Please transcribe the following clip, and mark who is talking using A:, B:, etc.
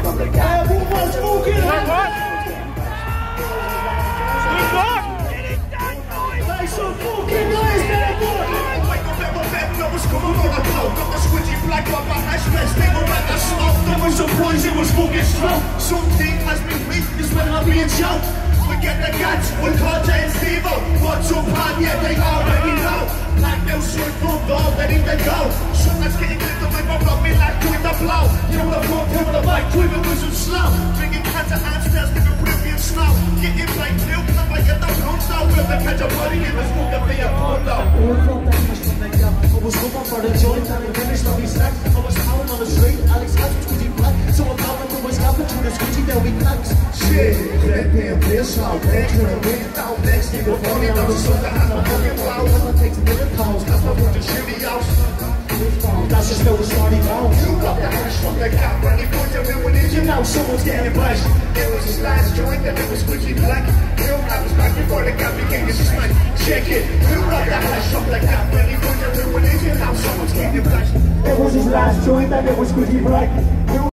A: from the gap.
B: Who was smoking? What? Like some fucking noise, man, boy.
C: Wake up at my bed, no one's coming on the blow. Got the squidgy black on my hash best. They were at the smoke. There was a poison, it was fucking strong. Something has been weak, is when I'm being choked. Forget the guts, we'll call James Steve-O. What's up, man? Yeah, they already know. Like no short foot, all ready to go. Something's getting clipped up, like my me like doing the blow. You know the front, you know the mic, driven with some slow. Bringing cats of hands, stairs, giving brilliant snow. Getting like milk, and I get the blue snow. We'll catch a body in the school, get me a pondo.
B: I was hoping for the joint and the finish of his neck. I was pounding on the street, Alex had to squeegee black. So I'm pounding to his gap and to the squeegee, there we clanks.
C: Shit, let me a piss out, man. Turn a ring down next, nigga, funny, now so that I'm a fucking wow.
B: It takes a minute pounds,
C: That's my fucking shitty house.
B: that's just how it's starting out.
C: You got the hash from the gap, ready for your ruination. Now someone's getting bashed. It was his last joint, and it was squidgy black. You I was back before the gap became his smack. Check it. You got the hash from the gap, ready for your ruination. Now someone's getting bashed.
B: It was his last joint and it was squeegee black.